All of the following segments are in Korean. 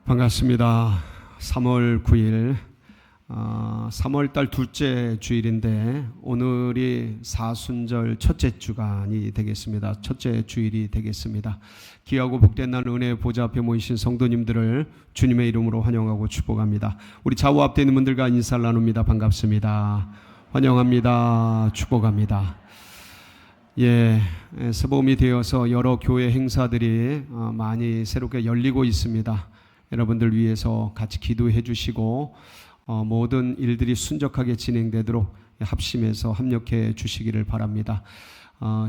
반갑습니다. 3월 9일 3월달 둘째 주일인데 오늘이 사순절 첫째 주간이 되겠습니다. 첫째 주일이 되겠습니다. 귀하고 복된 날 은혜의 보좌 앞에 모이신 성도님들을 주님의 이름으로 환영하고 축복합니다. 우리 좌우 앞에 있는 분들과 인사를 나눕니다. 반갑습니다. 환영합니다. 축복합니다. 새봄이 되어서 여러 교회 행사들이 많이 새롭게 열리고 있습니다. 여러분들 위해서 같이 기도해 주시고 모든 일들이 순적하게 진행되도록 합심해서 협력해 주시기를 바랍니다.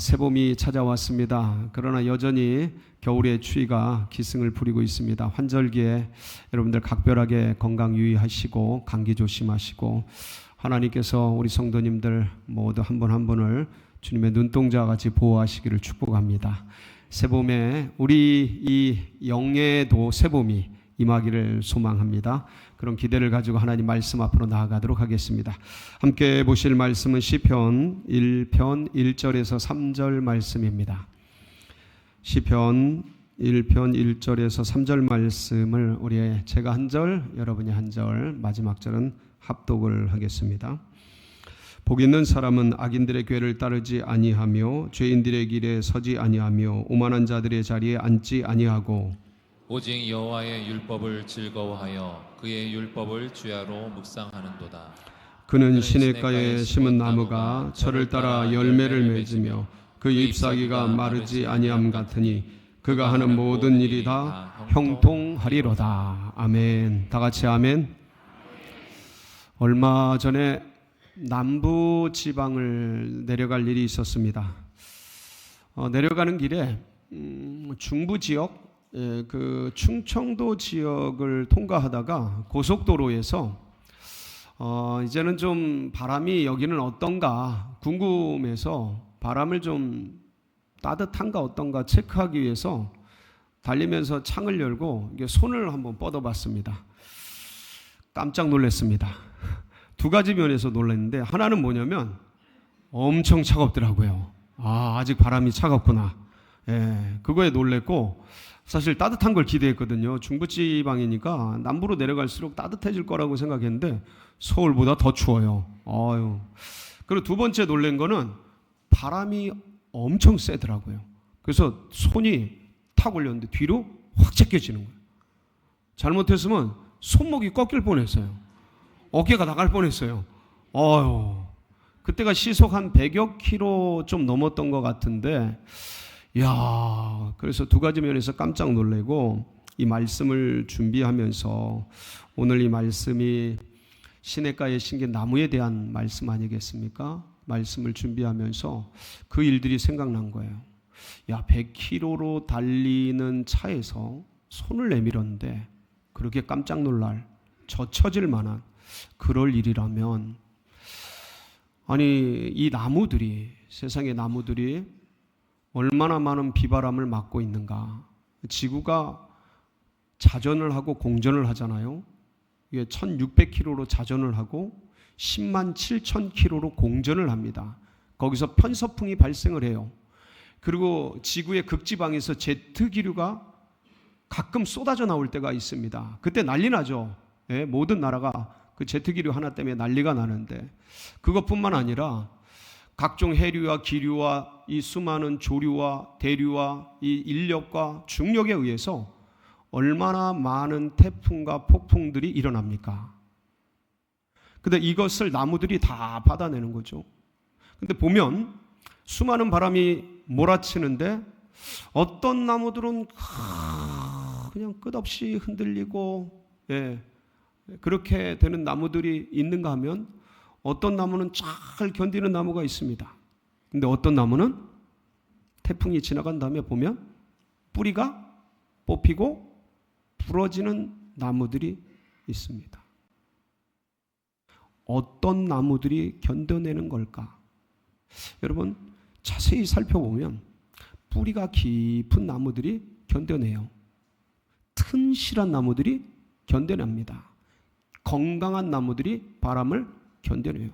새봄이 찾아왔습니다. 그러나 여전히 겨울의 추위가 기승을 부리고 있습니다. 환절기에 여러분들 각별하게 건강 유의하시고 감기 조심하시고 하나님께서 우리 성도님들 모두 한 분 한 분을 주님의 눈동자와 같이 보호하시기를 축복합니다. 새봄에 우리 이 영예도 새봄이 임하기를 소망합니다. 그런 기대를 가지고 하나님 말씀 앞으로 나아가도록 하겠습니다. 함께 보실 말씀은 시편 1편 1절에서 3절 말씀입니다. 시편 1편 1절에서 3절 말씀을 제가 한 절, 여러분이 한 절, 마지막 절은 합독을 하겠습니다. 복 있는 사람은 악인들의 궤를 따르지 아니하며 죄인들의 길에 서지 아니하며 오만한 자들의 자리에 앉지 아니하고 오직 여호와의 율법을 즐거워하여 그의 율법을 주야로 묵상하는도다. 그는 시냇가에 심은 나무가 저를 따라 열매를 맺으며 그 잎사귀가 마르지 아니함 같으니 그가 하는 모든 일이 다 형통하리로다. 아멘. 다 같이 아멘. 얼마 전에 남부 지방을 내려갈 일이 있었습니다. 내려가는 길에 중부 지역, 그 충청도 지역을 통과하다가 고속도로에서 이제는 좀 바람이 여기는 어떤가 궁금해서 바람을 좀 따뜻한가 어떤가 체크하기 위해서 달리면서 창을 열고 손을 한번 뻗어봤습니다. 깜짝 놀랐습니다. 두 가지 면에서 놀랐는데 하나는 뭐냐면 엄청 차갑더라고요. 아직 바람이 차갑구나. 그거에 놀랬고 사실 따뜻한 걸 기대했거든요. 중부지방이니까 남부로 내려갈수록 따뜻해질 거라고 생각했는데 서울보다 더 추워요. 그리고 두 번째 놀란 거는 바람이 엄청 세더라고요. 그래서 손이 탁 올렸는데 뒤로 확 제껴지는 거예요. 잘못했으면 손목이 꺾일 뻔했어요. 어깨가 나갈 뻔했어요. 그때가 시속 한 100여 킬로 좀 넘었던 것 같은데 그래서 두 가지 면에서 깜짝 놀래고 이 말씀을 준비하면서 오늘 이 말씀이 시냇가에 심긴 나무에 대한 말씀 아니겠습니까? 말씀을 준비하면서 그 일들이 생각난 거예요. 100km로 달리는 차에서 손을 내밀었는데 그렇게 깜짝 놀랄, 젖혀질 만한 그럴 일이라면 이 나무들이, 세상의 나무들이 얼마나 많은 비바람을 맞고 있는가. 지구가 자전을 하고 공전을 하잖아요. 이게 1600km로 자전을 하고 10만 7천 km로 공전을 합니다. 거기서 편서풍이 발생을 해요. 그리고 지구의 극지방에서 제트기류가 가끔 쏟아져 나올 때가 있습니다. 그때 난리 나죠. 모든 나라가 그 제트기류 하나 때문에 난리가 나는데 그것뿐만 아니라 각종 해류와 기류와 이 수많은 조류와 대류와 이 인력과 중력에 의해서 얼마나 많은 태풍과 폭풍들이 일어납니까? 근데 이것을 나무들이 다 받아내는 거죠. 근데 보면 수많은 바람이 몰아치는데 어떤 나무들은 그냥 끝없이 흔들리고 그렇게 되는 나무들이 있는가 하면 어떤 나무는 잘 견디는 나무가 있습니다. 근데 어떤 나무는 태풍이 지나간 다음에 보면 뿌리가 뽑히고 부러지는 나무들이 있습니다. 어떤 나무들이 견뎌내는 걸까? 여러분 자세히 살펴보면 뿌리가 깊은 나무들이 견뎌내요. 튼실한 나무들이 견뎌냅니다. 건강한 나무들이 바람을 견뎌내요.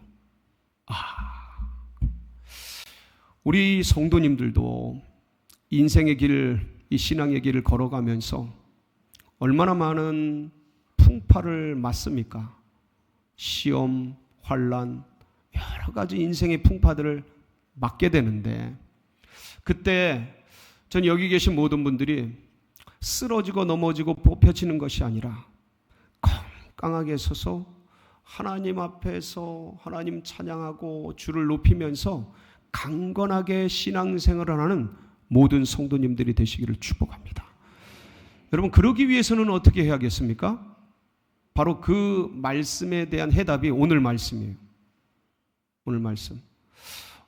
우리 성도님들도 인생의 길을, 이 신앙의 길을 걸어가면서 얼마나 많은 풍파를 맞습니까? 시험, 환난, 여러 가지 인생의 풍파들을 맞게 되는데, 그때 전 여기 계신 모든 분들이 쓰러지고 넘어지고 뽑혀지는 것이 아니라 건강하게 서서 하나님 앞에서 하나님 찬양하고 주를 높이면서 강건하게 신앙생활을 하는 모든 성도님들이 되시기를 축복합니다. 여러분, 그러기 위해서는 어떻게 해야겠습니까? 바로 그 말씀에 대한 해답이 오늘 말씀이에요. 오늘 말씀.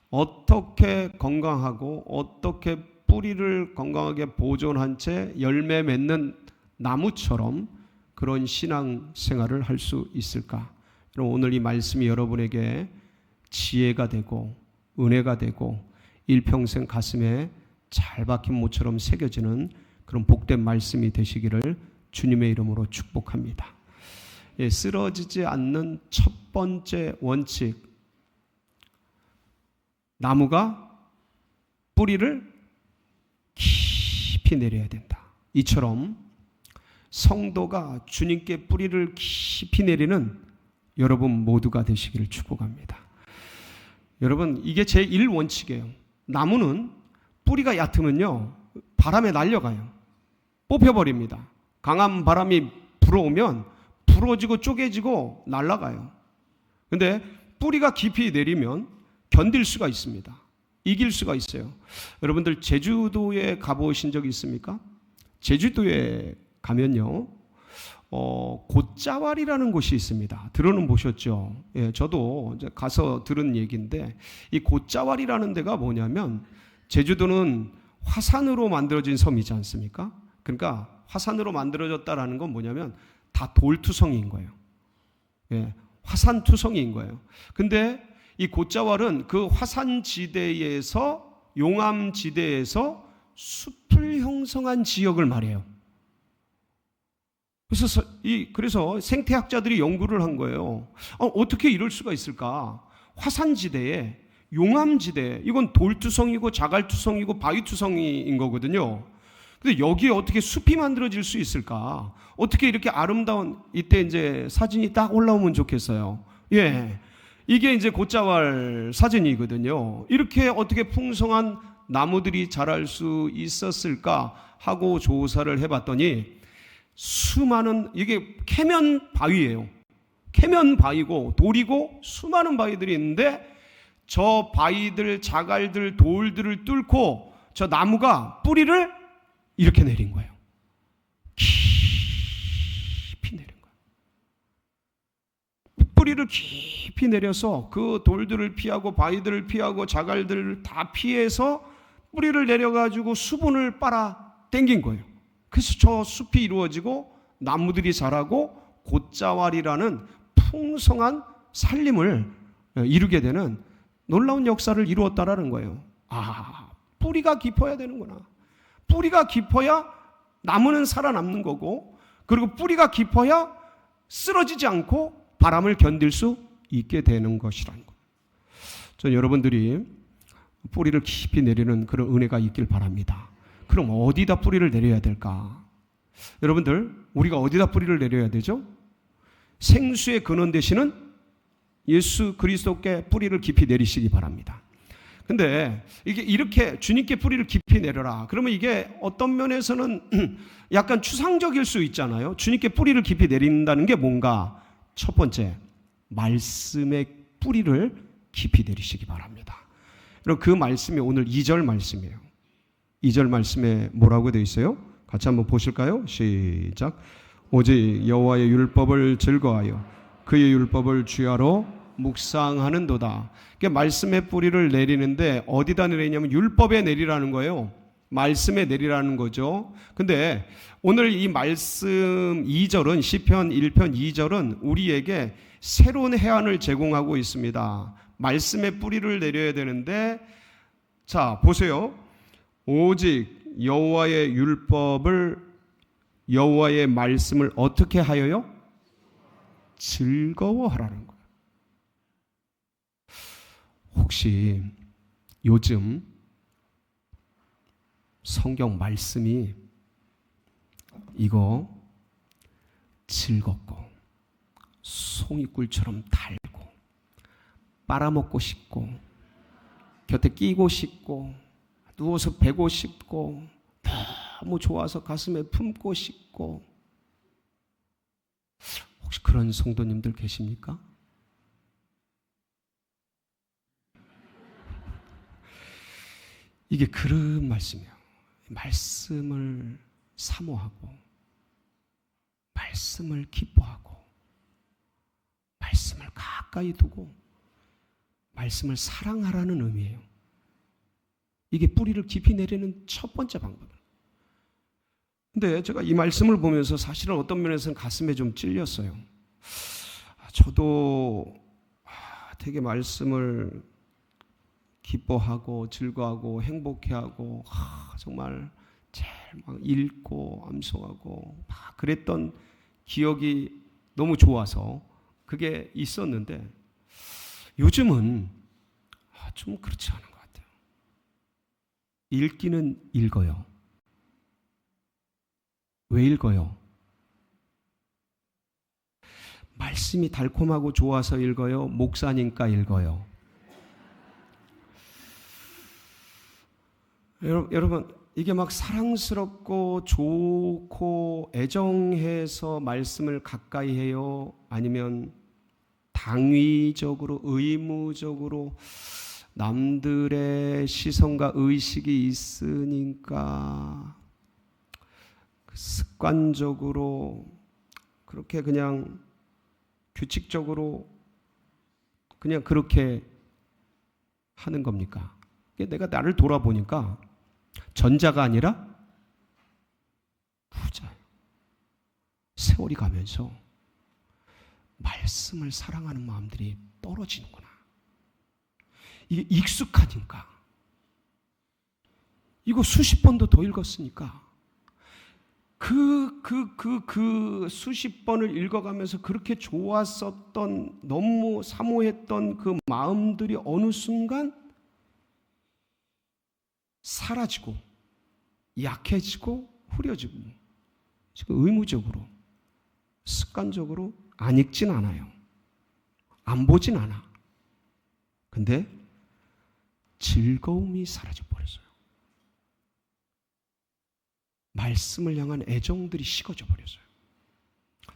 어떻게 건강하고 어떻게 뿌리를 건강하게 보존한 채 열매 맺는 나무처럼 그런 신앙 생활을 할 수 있을까? 여러분, 오늘 이 말씀이 여러분에게 지혜가 되고 은혜가 되고 일평생 가슴에 잘 박힌 모처럼 새겨지는 그런 복된 말씀이 되시기를 주님의 이름으로 축복합니다. 쓰러지지 않는 첫 번째 원칙, 나무가 뿌리를 깊이 내려야 된다. 이처럼 성도가 주님께 뿌리를 깊이 내리는 여러분 모두가 되시기를 축복합니다. 여러분, 이게 제1원칙이에요. 나무는 뿌리가 얕으면요, 바람에 날려가요. 뽑혀버립니다. 강한 바람이 불어오면 부러지고 쪼개지고 날아가요. 근데 뿌리가 깊이 내리면 견딜 수가 있습니다. 이길 수가 있어요. 여러분들 제주도에 가보신 적 있습니까? 제주도에 가면요, 곶자왈이라는 곳이 있습니다. 들어는 보셨죠? 예, 저도 이제 가서 들은 얘기인데, 이 곶자왈이라는 데가 뭐냐면, 제주도는 화산으로 만들어진 섬이지 않습니까? 그러니까 화산으로 만들어졌다라는 건 뭐냐면 다 돌투성이인 거예요. 예, 화산투성이인 거예요. 근데 이 곶자왈은 그 화산지대에서, 용암지대에서 숲을 형성한 지역을 말해요. 그래서 생태학자들이 연구를 한 거예요. 어떻게 이럴 수가 있을까? 화산지대에, 용암지대, 이건 돌투성이고 자갈투성이고 바위투성이인 거거든요. 근데 여기에 어떻게 숲이 만들어질 수 있을까? 어떻게 이렇게 아름다운, 이때 이제 사진이 딱 올라오면 좋겠어요. 예. 이게 이제 곶자왈 사진이거든요. 이렇게 어떻게 풍성한 나무들이 자랄 수 있었을까 하고 조사를 해봤더니, 수많은, 이게 캐면 바위예요. 캐면 바위고 돌이고 수많은 바위들이 있는데, 저 바위들, 자갈들, 돌들을 뚫고 저 나무가 뿌리를 이렇게 내린 거예요. 깊이 내린 거예요. 뿌리를 깊이 내려서 그 돌들을 피하고 바위들을 피하고 자갈들을 다 피해서 뿌리를 내려가지고 수분을 빨아 당긴 거예요. 그래서 저 숲이 이루어지고 나무들이 자라고 곶자왈이라는 풍성한 산림을 이루게 되는 놀라운 역사를 이루었다라는 거예요. 뿌리가 깊어야 되는구나. 뿌리가 깊어야 나무는 살아남는 거고, 그리고 뿌리가 깊어야 쓰러지지 않고 바람을 견딜 수 있게 되는 것이라는 거예요. 전 여러분들이 뿌리를 깊이 내리는 그런 은혜가 있길 바랍니다. 그럼 어디다 뿌리를 내려야 될까? 여러분들, 우리가 어디다 뿌리를 내려야 되죠? 생수의 근원 되시는 예수 그리스도께 뿌리를 깊이 내리시기 바랍니다. 근데 이게 이렇게 주님께 뿌리를 깊이 내려라. 그러면 이게 어떤 면에서는 약간 추상적일 수 있잖아요. 주님께 뿌리를 깊이 내린다는 게 뭔가? 첫 번째, 말씀의 뿌리를 깊이 내리시기 바랍니다. 그리고 그 말씀이 오늘 2절 말씀이에요. 2절 말씀에 뭐라고 되어 있어요? 같이 한번 보실까요? 시작. 오직 여호와의 율법을 즐거워하여 그의 율법을 주야로 묵상하는도다. 그러니까 말씀의 뿌리를 내리는데 어디다 내리냐면 율법에 내리라는 거예요. 말씀에 내리라는 거죠. 근데 오늘 이 말씀 2절은, 시편 1편 2절은 우리에게 새로운 해안을 제공하고 있습니다. 말씀의 뿌리를 내려야 되는데, 자 보세요. 오직 여호와의 율법을, 여호와의 말씀을 어떻게 하여요? 즐거워하라는 거예요. 혹시 요즘 성경 말씀이 이거 즐겁고 송이꿀처럼 달고 빨아먹고 싶고 곁에 끼고 싶고 누워서 베고 싶고 너무 좋아서 가슴에 품고 싶고. 혹시 그런 성도님들 계십니까? 이게 그런 말씀이에요. 말씀을 사모하고 말씀을 기뻐하고 말씀을 가까이 두고 말씀을 사랑하라는 의미예요. 이게 뿌리를 깊이 내리는 첫 번째 방법이에요. 근데 제가 이 말씀을 보면서 사실은 어떤 면에서는 가슴에 좀 찔렸어요. 저도 되게 말씀을 기뻐하고 즐거워하고 행복해하고 정말 제일 막 읽고 암송하고 막 그랬던 기억이 너무 좋아서 그게 있었는데 요즘은 좀 그렇지 않은 것 같아요. 읽기는 읽어요. 왜 읽어요? 말씀이 달콤하고 좋아서 읽어요? 목사니까 읽어요? 여러분, 이게 막 사랑스럽고 좋고 애정해서 말씀을 가까이 해요? 아니면 당위적으로 의무적으로 남들의 시선과 의식이 있으니까 습관적으로 그렇게 그냥 규칙적으로 그냥 그렇게 하는 겁니까? 내가 나를 돌아보니까 전자가 아니라 후자예요. 세월이 가면서 말씀을 사랑하는 마음들이 떨어지는구나. 이게 익숙하니까. 이거 수십 번도 더 읽었으니까 그 수십 번을 읽어가면서 그렇게 좋았었던, 너무 사모했던 그 마음들이 어느 순간 사라지고 약해지고 흐려지고, 지금 의무적으로 습관적으로 안 읽진 않아요. 안 보진 않아. 근데 즐거움이 사라져 버렸어요. 말씀을 향한 애정들이 식어져 버렸어요.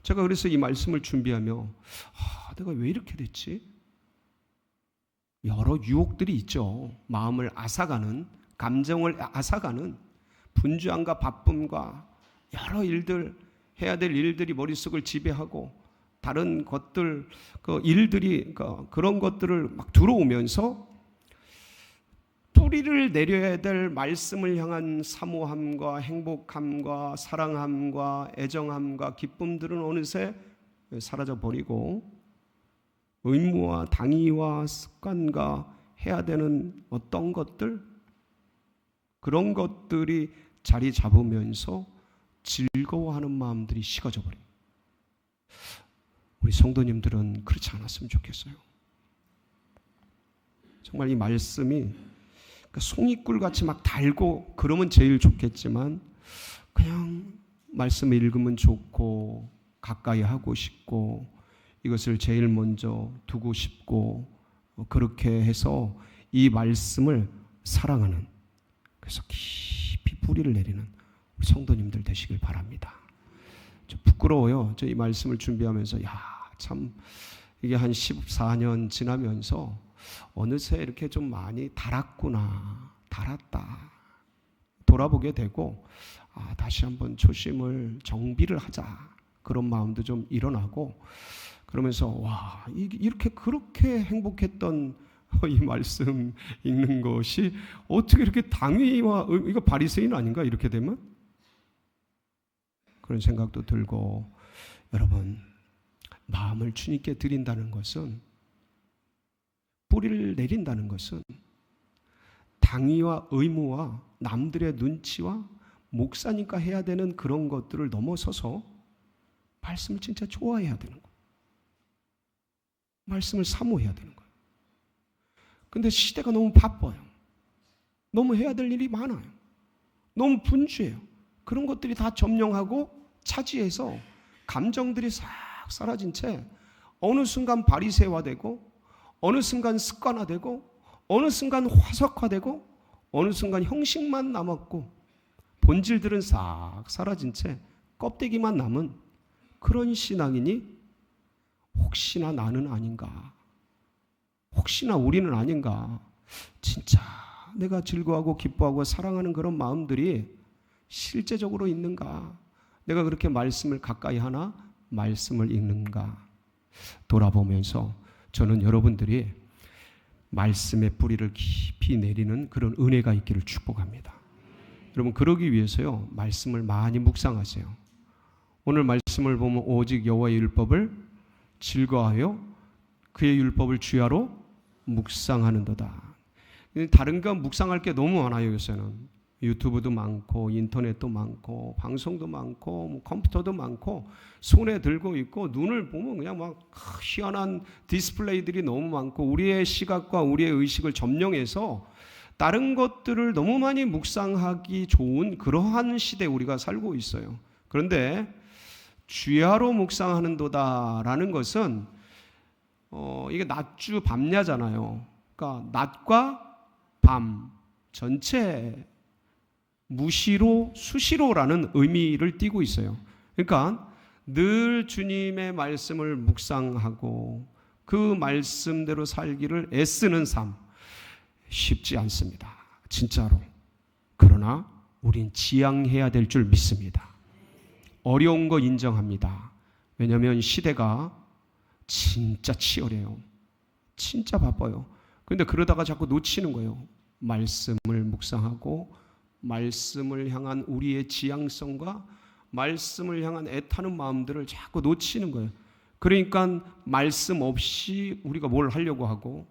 제가 그래서 이 말씀을 준비하며 내가 왜 이렇게 됐지? 여러 유혹들이 있죠. 마음을 앗아가는, 감정을 앗아가는 분주함과 바쁨과 여러 일들, 해야 될 일들이 머릿속을 지배하고 다른 것들, 그 일들이, 그런 것들을 막 들어오면서 뿌리를 내려야 될 말씀을 향한 사모함과 행복함과 사랑함과 애정함과 기쁨들은 어느새 사라져 버리고 의무와 당위와 습관과 해야 되는 어떤 것들, 그런 것들이 자리 잡으면서 즐거워하는 마음들이 식어져 버립니다. 우리 성도님들은 그렇지 않았으면 좋겠어요. 정말 이 말씀이 송이꿀같이 막 달고 그러면 제일 좋겠지만, 그냥 말씀을 읽으면 좋고 가까이 하고 싶고 이것을 제일 먼저 두고 싶고, 그렇게 해서 이 말씀을 사랑하는, 그래서 깊이 뿌리를 내리는 우리 성도님들 되시길 바랍니다. 좀 부끄러워요. 저 이 말씀을 준비하면서 참 이게 한 14년 지나면서 어느새 이렇게 좀 많이 달았구나, 달았다 돌아보게 되고, 다시 한번 초심을 정비를 하자, 그런 마음도 좀 일어나고, 그러면서 이렇게 그렇게 행복했던 이 말씀 읽는 것이 어떻게 이렇게 당위와 이거 바리새인 아닌가, 이렇게 되면? 그런 생각도 들고, 여러분, 마음을 주님께 드린다는 것은, 뿌리를 내린다는 것은 당위와 의무와 남들의 눈치와 목사니까 해야 되는 그런 것들을 넘어서서 말씀을 진짜 좋아해야 되는 거예요. 말씀을 사모해야 되는 거예요. 근데 시대가 너무 바빠요. 너무 해야 될 일이 많아요. 너무 분주해요. 그런 것들이 다 점령하고 차지해서 감정들이 싹 사라진 채 어느 순간 바리새화되고 어느 순간 습관화되고 어느 순간 화석화되고 어느 순간 형식만 남았고 본질들은 싹 사라진 채 껍데기만 남은 그런 신앙이니 혹시나 나는 아닌가? 혹시나 우리는 아닌가? 진짜 내가 즐거워하고 기뻐하고 사랑하는 그런 마음들이 실제적으로 있는가? 내가 그렇게 말씀을 가까이 하나? 말씀을 읽는가? 돌아보면서 저는 여러분들이 말씀의 뿌리를 깊이 내리는 그런 은혜가 있기를 축복합니다. 여러분, 그러기 위해서요, 말씀을 많이 묵상하세요. 오늘 말씀을 보면 오직 여호와의 율법을 즐거워하여 그의 율법을 주야로 묵상하는도다. 다른 거 묵상할 게 너무 많아요. 요새는 유튜브도 많고 인터넷도 많고 방송도 많고 뭐 컴퓨터도 많고 손에 들고 있고 눈을 보면 그냥 막 희한한 디스플레이들이 너무 많고 우리의 시각과 우리의 의식을 점령해서 다른 것들을 너무 많이 묵상하기 좋은 그러한 시대에 우리가 살고 있어요. 그런데 주야로 묵상하는도다라는 것은 이게 낮주 밤야잖아요. 그러니까 낮과 밤 전체 무시로 수시로라는 의미를 띠고 있어요. 그러니까 늘 주님의 말씀을 묵상하고 그 말씀대로 살기를 애쓰는 삶 쉽지 않습니다. 진짜로. 그러나 우린 지향해야 될 줄 믿습니다. 어려운 거 인정합니다. 왜냐하면 시대가 진짜 치열해요. 진짜 바빠요. 그런데 그러다가 자꾸 놓치는 거예요. 말씀을 묵상하고 말씀을 향한 우리의 지향성과 말씀을 향한 애타는 마음들을 자꾸 놓치는 거예요. 그러니까 말씀 없이 우리가 뭘 하려고 하고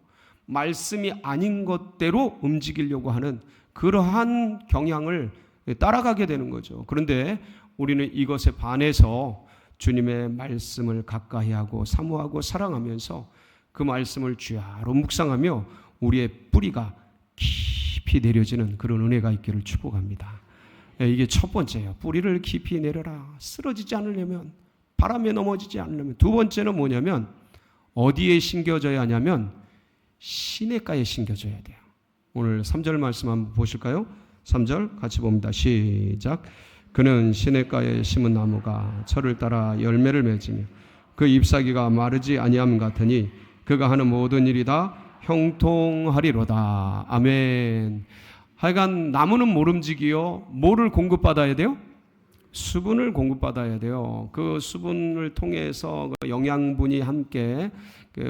말씀이 아닌 것대로 움직이려고 하는 그러한 경향을 따라가게 되는 거죠. 그런데 우리는 이것에 반해서 주님의 말씀을 가까이 하고 사모하고 사랑하면서 그 말씀을 주야로 묵상하며 우리의 뿌리가 깊이 내려지는 그런 은혜가 있기를 축복합니다. 이게 첫 번째예요. 뿌리를 깊이 내려라. 쓰러지지 않으려면, 바람에 넘어지지 않으려면. 두 번째는 뭐냐면 어디에 심겨져야 하냐면 시냇가에 심겨져야 돼요. 오늘 3절 말씀 한번 보실까요? 3절 같이 봅니다. 시작. 그는 시냇가에 심은 나무가 철을 따라 열매를 맺으며 그 잎사귀가 마르지 아니함 같으니 그가 하는 모든 일이 다 형통하리로다. 아멘. 하여간 나무는 모름지기요. 뭐를 공급받아야 돼요? 수분을 공급받아야 돼요. 그 수분을 통해서 그 영양분이 함께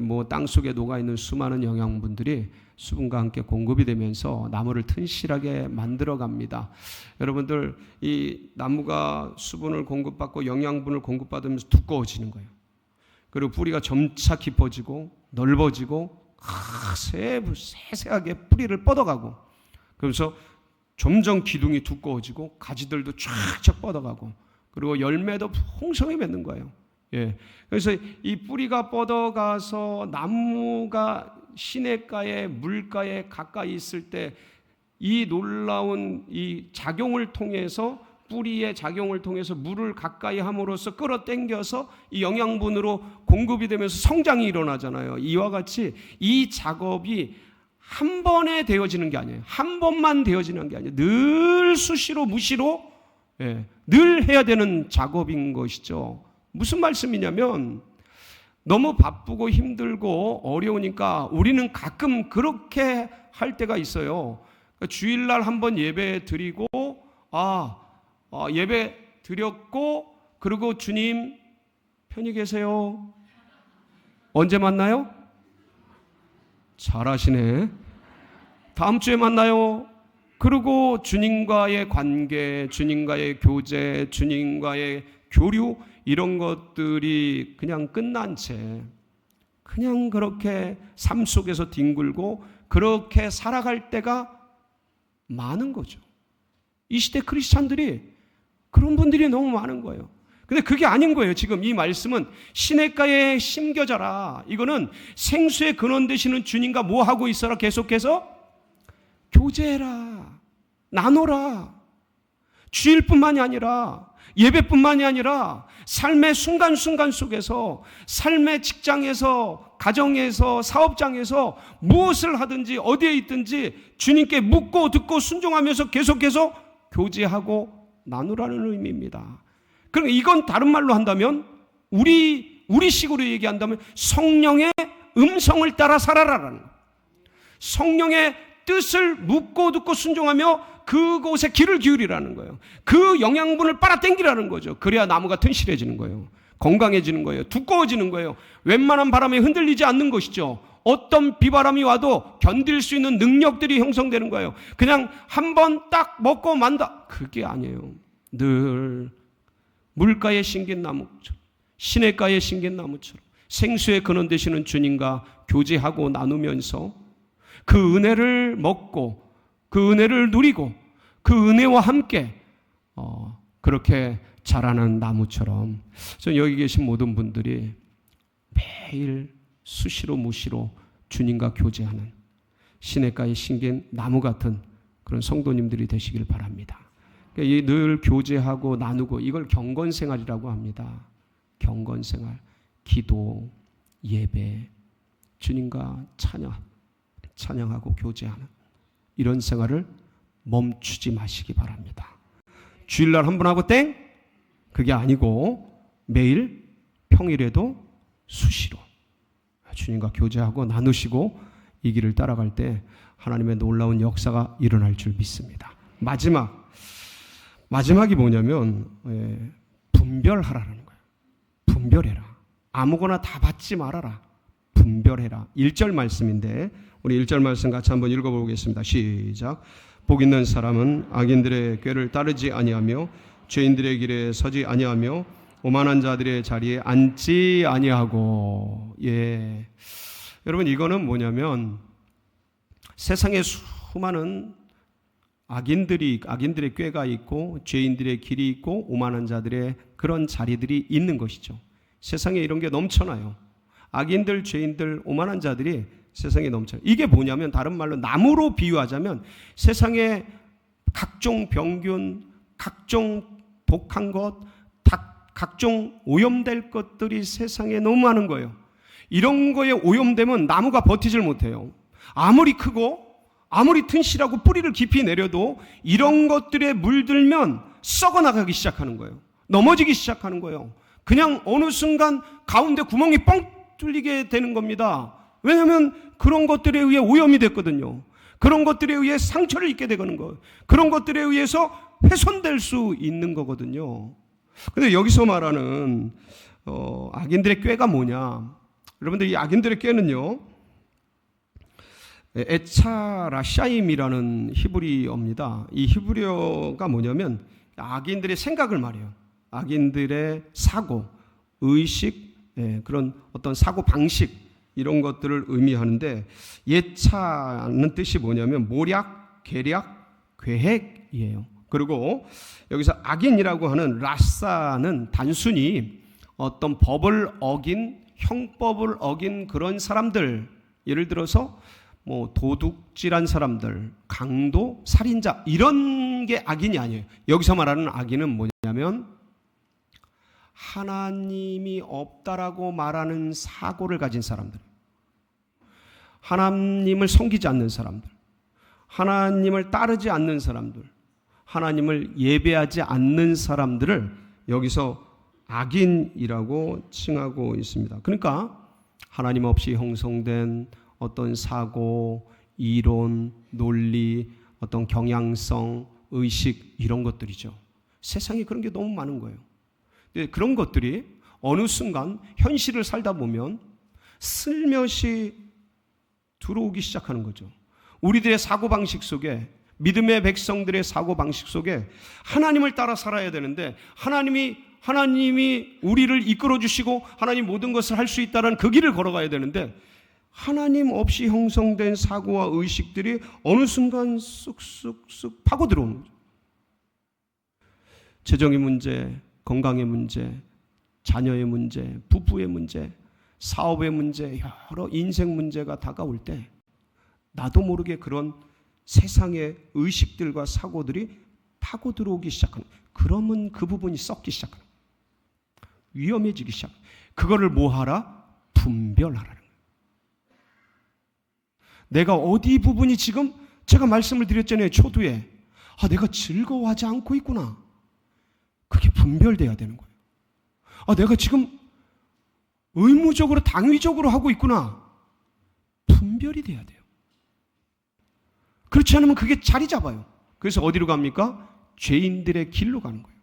뭐 땅속에 녹아있는 수많은 영양분들이 수분과 함께 공급이 되면서 나무를 튼실하게 만들어 갑니다. 여러분들, 이 나무가 수분을 공급받고 영양분을 공급받으면서 두꺼워지는 거예요. 그리고 뿌리가 점차 깊어지고 넓어지고 세세하게 뿌리를 뻗어가고, 그래서 점점 기둥이 두꺼워지고 가지들도 쫙쫙 뻗어가고, 그리고 열매도 풍성히 맺는 거예요. 예. 그래서 이 뿌리가 뻗어가서 나무가 시냇가에 물가에 가까이 있을 때 이 놀라운 이 작용을 통해서, 뿌리의 작용을 통해서 물을 가까이 함으로써 끌어당겨서 이 영양분으로 공급이 되면서 성장이 일어나잖아요. 이와 같이 이 작업이 한 번에 되어지는 게 아니에요. 한 번만 되어지는 게 아니에요. 늘 수시로 무시로 늘 해야 되는 작업인 것이죠. 무슨 말씀이냐면 너무 바쁘고 힘들고 어려우니까 우리는 가끔 그렇게 할 때가 있어요. 주일날 한번 예배 드리고 예배 드렸고 그리고 주님 편히 계세요. 언제 만나요? 잘하시네. 다음 주에 만나요. 그리고 주님과의 관계, 주님과의 교제, 주님과의 교류, 이런 것들이 그냥 끝난 채 그냥 그렇게 삶 속에서 뒹굴고 그렇게 살아갈 때가 많은 거죠. 이 시대 크리스찬들이 그런 분들이 너무 많은 거예요. 근데 그게 아닌 거예요. 지금 이 말씀은 시냇가에 심겨져라. 이거는 생수의 근원 되시는 주님과 뭐 하고 있어라? 계속해서 교제해라. 나눠라. 주일뿐만이 아니라 예배뿐만이 아니라 삶의 순간순간 속에서, 삶의 직장에서, 가정에서, 사업장에서 무엇을 하든지 어디에 있든지 주님께 묻고 듣고 순종하면서 계속해서 교제하고 나누라는 의미입니다. 그러니까 이건 다른 말로 한다면, 우리식으로 얘기한다면 성령의 음성을 따라 살아라라는, 성령의 뜻을 묻고 듣고 순종하며 그곳에 귀를 기울이라는 거예요. 그 영양분을 빨아당기라는 거죠. 그래야 나무가 튼실해지는 거예요. 건강해지는 거예요. 두꺼워지는 거예요. 웬만한 바람에 흔들리지 않는 것이죠. 어떤 비바람이 와도 견딜 수 있는 능력들이 형성되는 거예요. 그냥 한 번 딱 먹고 만다, 그게 아니에요. 늘 물가에 심긴 나무처럼, 시냇가에 심긴 나무처럼 생수의 근원 되시는 주님과 교제하고 나누면서 그 은혜를 먹고 그 은혜를 누리고 그 은혜와 함께 그렇게 자라는 나무처럼, 저는 여기 계신 모든 분들이 매일 수시로 무시로 주님과 교제하는 시냇가에 심긴 나무 같은 그런 성도님들이 되시길 바랍니다. 그러니까 늘 교제하고 나누고, 이걸 경건생활이라고 합니다. 경건생활, 기도, 예배, 주님과 찬양하고 교제하는 이런 생활을 멈추지 마시기 바랍니다. 주일날 한 번 하고 땡? 그게 아니고 매일 평일에도 수시로 주님과 교제하고 나누시고 이 길을 따라갈 때 하나님의 놀라운 역사가 일어날 줄 믿습니다. 마지막이 뭐냐면 분별하라는 거예요. 분별해라. 아무거나 다 받지 말아라. 분별해라. 1절 말씀인데 우리 1절 말씀 같이 한번 읽어보겠습니다. 시작. 복 있는 사람은 악인들의 꾀를 따르지 아니하며 죄인들의 길에 서지 아니하며 오만한 자들의 자리에 앉지 아니하고. 예, 여러분, 이거는 뭐냐면 세상에 수많은 악인들의 꾀가 있고 죄인들의 길이 있고 오만한 자들의 그런 자리들이 있는 것이죠. 세상에 이런 게 넘쳐나요. 악인들, 죄인들, 오만한 자들이 세상에 넘쳐요. 이게 뭐냐면 다른 말로 나무로 비유하자면 세상에 각종 병균, 각종 독한 것, 각종 오염될 것들이 세상에 너무 많은 거예요. 이런 거에 오염되면 나무가 버티질 못해요. 아무리 크고 아무리 튼실하고 뿌리를 깊이 내려도 이런 것들에 물들면 썩어나가기 시작하는 거예요. 넘어지기 시작하는 거예요. 그냥 어느 순간 가운데 구멍이 뻥 뚫리게 되는 겁니다. 왜냐하면 그런 것들에 의해 오염이 됐거든요. 그런 것들에 의해 상처를 입게 되는 거예요. 그런 것들에 의해서 훼손될 수 있는 거거든요. 그런데 여기서 말하는 악인들의 꾀가 뭐냐? 여러분들, 이 악인들의 꾀는요, 에차라샤임이라는 히브리어입니다. 이 히브리어가 뭐냐면 악인들의 생각을 말해요. 악인들의 사고, 의식, 그런 어떤 사고 방식, 이런 것들을 의미하는데, 예차는 뜻이 뭐냐면 모략, 계략, 계획이에요. 그리고 여기서 악인이라고 하는 라사는 단순히 어떤 법을 어긴, 형법을 어긴 그런 사람들, 예를 들어서 뭐 도둑질한 사람들, 강도, 살인자, 이런 게 악인이 아니에요. 여기서 말하는 악인은 뭐냐면 하나님이 없다라고 말하는 사고를 가진 사람들, 하나님을 섬기지 않는 사람들, 하나님을 따르지 않는 사람들, 하나님을 예배하지 않는 사람들을 여기서 악인이라고 칭하고 있습니다. 그러니까 하나님 없이 형성된 어떤 사고, 이론, 논리, 어떤 경향성, 의식, 이런 것들이죠. 세상에 그런 게 너무 많은 거예요. 그런 것들이 어느 순간 현실을 살다 보면 슬며시 들어오기 시작하는 거죠. 우리들의 사고방식 속에, 믿음의 백성들의 사고방식 속에 하나님을 따라 살아야 되는데, 하나님이 우리를 이끌어 주시고 하나님 모든 것을 할 수 있다는 그 길을 걸어가야 되는데, 하나님 없이 형성된 사고와 의식들이 어느 순간 쑥쑥쑥 파고 들어오는 거죠. 재정의 문제, 건강의 문제, 자녀의 문제, 부부의 문제, 사업의 문제, 여러 인생 문제가 다가올 때 나도 모르게 그런 세상의 의식들과 사고들이 파고 들어오기 시작하는, 그러면 그 부분이 썩기 시작합니다. 위험해지기 시작. 그거를 뭐 하라? 분별하라는 거예요. 내가 어디 부분이 지금 제가 말씀을 드렸잖아요. 초두에 내가 즐거워하지 않고 있구나. 그게 분별돼야 되는 거예요. 내가 지금 의무적으로 당위적으로 하고 있구나. 분별이 돼야 돼요. 그렇지 않으면 그게 자리 잡아요. 그래서 어디로 갑니까? 죄인들의 길로 가는 거예요.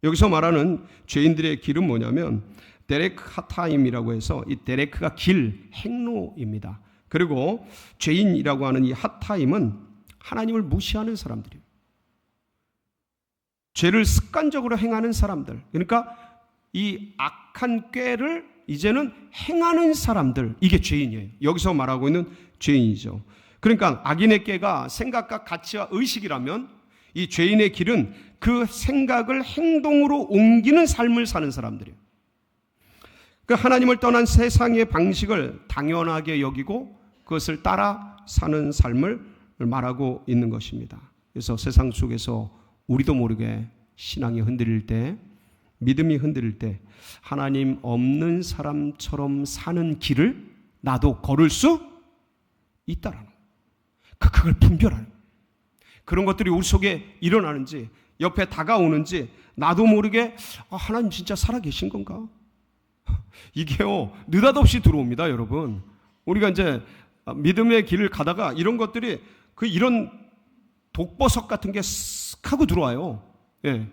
여기서 말하는 죄인들의 길은 뭐냐면 데레크 하타임이라고 해서 이 데레크가 길, 행로입니다. 그리고 죄인이라고 하는 이 하타임은 하나님을 무시하는 사람들이에요. 죄를 습관적으로 행하는 사람들. 그러니까 이 악한 꾀를 이제는 행하는 사람들, 이게 죄인이에요. 여기서 말하고 있는 죄인이죠. 그러니까 악인의 꾀가 생각과 가치와 의식이라면 이 죄인의 길은 그 생각을 행동으로 옮기는 삶을 사는 사람들이에요. 그 하나님을 떠난 세상의 방식을 당연하게 여기고 그것을 따라 사는 삶을 말하고 있는 것입니다. 그래서 세상 속에서 우리도 모르게 신앙이 흔들릴 때, 믿음이 흔들릴 때 하나님 없는 사람처럼 사는 길을 나도 걸을 수 있다라는 거예요. 그걸 분별하는 거예요. 그런 것들이 우리 속에 일어나는지, 옆에 다가오는지 나도 모르게 하나님 진짜 살아계신 건가? 이게요, 느닷없이 들어옵니다, 여러분. 우리가 이제 믿음의 길을 가다가 이런 것들이 이런 독버섯 같은 게 쓱 하고 들어와요. 예.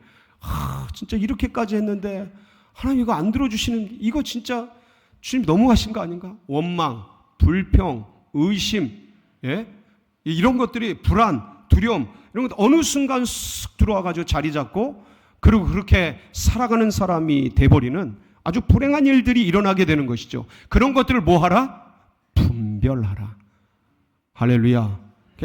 진짜 이렇게까지 했는데 하나님 이거 안 들어주시는, 이거 진짜 주님 너무하신 거 아닌가? 원망, 불평, 의심, 예? 이런 것들이 불안, 두려움, 이런 것 어느 순간 쓱 들어와가지고 자리 잡고 그리고 그렇게 살아가는 사람이 돼버리는 아주 불행한 일들이 일어나게 되는 것이죠. 그런 것들을 뭐 하라? 분별하라. 할렐루야.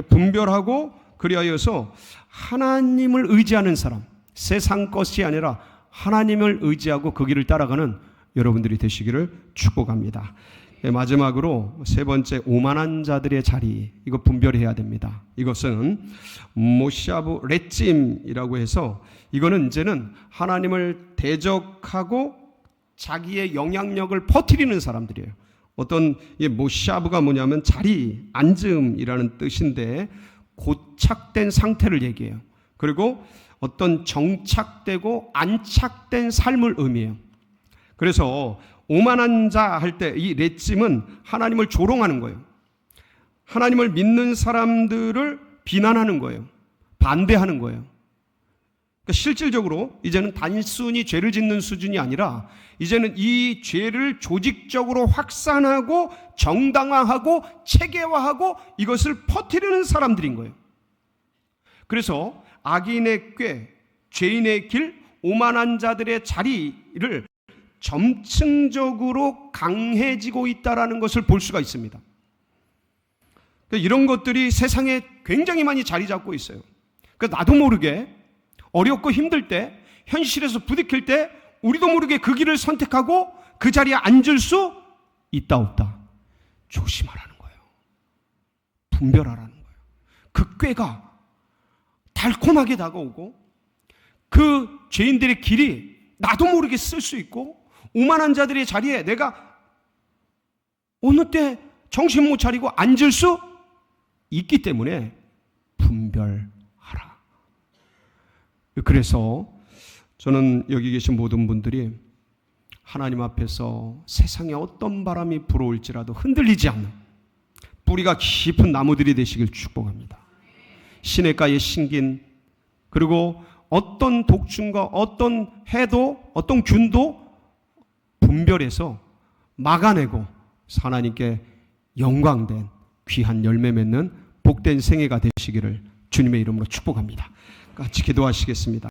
분별하고 그리하여서 하나님을 의지하는 사람, 세상 것이 아니라 하나님을 의지하고 그 길을 따라가는 여러분들이 되시기를 축복합니다. 마지막으로 세 번째, 오만한 자들의 자리, 이거 분별해야 됩니다. 이것은 모시아브 레찜이라고 해서 이거는 이제는 하나님을 대적하고 자기의 영향력을 퍼뜨리는 사람들이에요. 어떤 모시아브가 뭐냐면 자리, 앉음이라는 뜻인데 고착된 상태를 얘기해요. 그리고 어떤 정착되고 안착된 삶을 의미해요. 그래서 오만한 자 할 때 이 레찜은 하나님을 조롱하는 거예요. 하나님을 믿는 사람들을 비난하는 거예요. 반대하는 거예요. 그러니까 실질적으로 이제는 단순히 죄를 짓는 수준이 아니라 이제는 이 죄를 조직적으로 확산하고 정당화하고 체계화하고 이것을 퍼뜨리는 사람들인 거예요. 그래서 악인의 꾀, 죄인의 길, 오만한 자들의 자리를 점층적으로 강해지고 있다는 것을 볼 수가 있습니다. 이런 것들이 세상에 굉장히 많이 자리 잡고 있어요. 나도 모르게 어렵고 힘들 때, 현실에서 부딪힐 때 우리도 모르게 그 길을 선택하고 그 자리에 앉을 수 있다 없다. 조심하라는 거예요. 분별하라는 거예요. 그 꾀가 달콤하게 다가오고 그 죄인들의 길이 나도 모르게 쓸 수 있고 오만한 자들의 자리에 내가 어느 때 정신 못 차리고 앉을 수 있기 때문에 분별하라. 그래서 저는 여기 계신 모든 분들이 하나님 앞에서 세상에 어떤 바람이 불어올지라도 흔들리지 않는 뿌리가 깊은 나무들이 되시길 축복합니다. 시냇가에 심긴, 그리고 어떤 독충과 어떤 해도 어떤 균도 분별해서 막아내고 하나님께 영광된 귀한 열매 맺는 복된 생애가 되시기를 주님의 이름으로 축복합니다. 같이 기도하시겠습니다.